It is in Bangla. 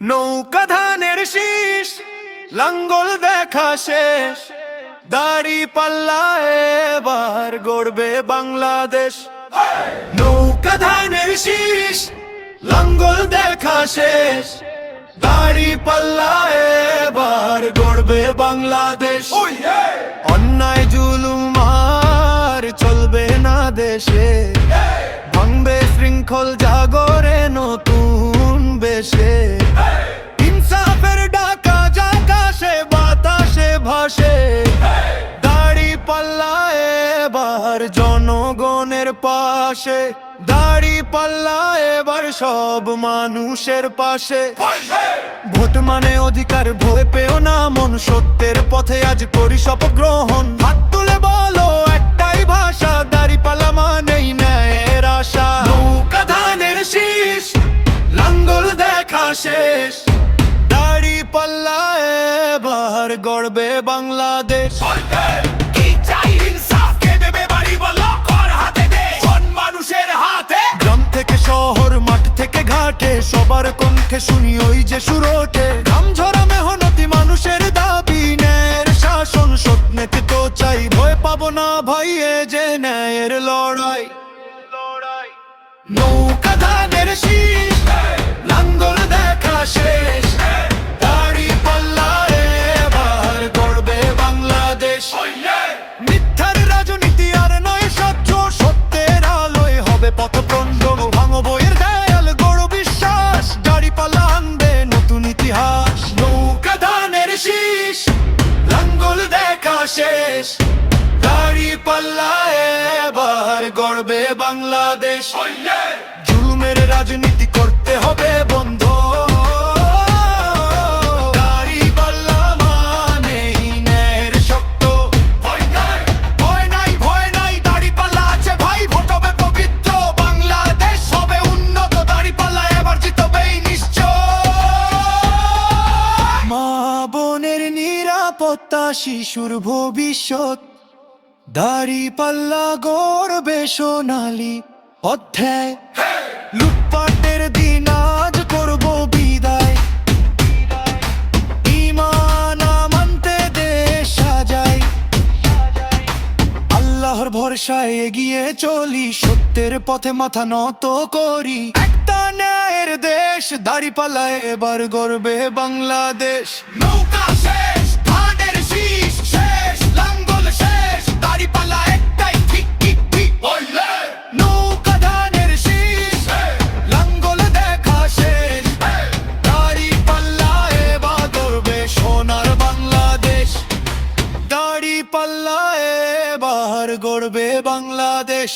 নৌকা ধানের শীষ, লাঙ্গল দেখা শেষ, দাড়ি পাল্লা এবার গড়বে বাংলাদেশ। নৌকা ধানের শীষ, লাঙ্গল দেখা শেষ, দাড়ি পাল্লা এবার গড়বে বাংলাদেশ। অন্যায় জুলুম আর চলবে না দেশে, ভাঙবে শৃঙ্খল জাগরে নতুন বেশে। ইনসাফের ডাকা আকাশে বাতাসে ভাসে, দাড়ি পাল্লা এবার জনগণের পাশে, দাড়ি পাল্লা এবার সব মানুষের পাশে। ভোট মানে অধিকার, ভয় পেও না মন, সত্যের পথে আজ করি শপথ গ্রহণ। হাত তুলে বলো একটাই ভাষা, দাড়ি পাল্লা মানেই ন্যায়ের আশা। নৌকা ধানের শীষ, লাঙ্গল দেখা শেষ, দাড়ি পাল্লা এবার গড়বে বাংলাদেশ। গ্রাম থেকে শহর, মাঠ থেকে ঘাটে, সবার কণ্ঠে শুনি ওই যে সুর ওঠে। ঘাম ঝরা মেহনতি মানুষের দাবি, ন্যায়ের শাসন স্বপ্নেতে তো চাই। ভয় পাবো না ভাই, এ যে ন্যায়ের লড়াই। নৌকা ধানের শীষ, লাঙ্গল দেখা শেষ, দাড়ি পাল্লা এবার গড়বে বাংলাদেশ। মিথ্যার রাজনীতি আর নয় সহ্য, সত্যের আলোয় হবে পথপ্রণ্ড। ভাঙো বইয়ের দেয়াল, গড় বিশ্বাস, দাড়ি পাল্লা আনবে নতুন ইতিহাস। নৌকা ধানের শীষ, লাঙ্গল দেখা শেষ, দাড়ি পাল্লা এবার গড়বে বাংলাদেশ। জুলুমের রাজনীতি করতে হবে বন্ধ, দাড়ি পাল্লা মানেই ন্যায়ের শক্ত। ভয় নাই, ভয় নাই, দাড়ি পাল্লা আছে ভাই, ভোট হবে পবিত্র, বাংলাদেশ হবে উন্নত। দাড়ি পাল্লা এবার জিতবেই নিশ্চয়। মা বোনের নিরাপত্তা, শিশুর ভবিষ্যৎ, দাড়ি পাল্লা গড়বে সোনালি অধ্যায়। লুটপাটের দিন আজ করবো বিদায়, ঈমান মানতে দেশ সাজাই। আল্লাহর ভরসায় এগিয়ে চলি, সত্যের পথে মাথা নত করি। একটা ন্যায়ের দেশ, দাড়ি পাল্লা এবার গড়বে বাংলাদেশ। নৌকা শেষ, ধানের শীষ শেষ, লাঙ্গল শেষ, দাড়ি পাল্লা একটাই ঠিক ঠিক ঠিক। নৌকা ধানের শীষ, লাঙ্গল দেখা শেষ, দাড়ি পাল্লা এবার গড়বে সোনার বাংলাদেশ। দাড়ি পাল্লা এবার গড়বে বাংলাদেশ।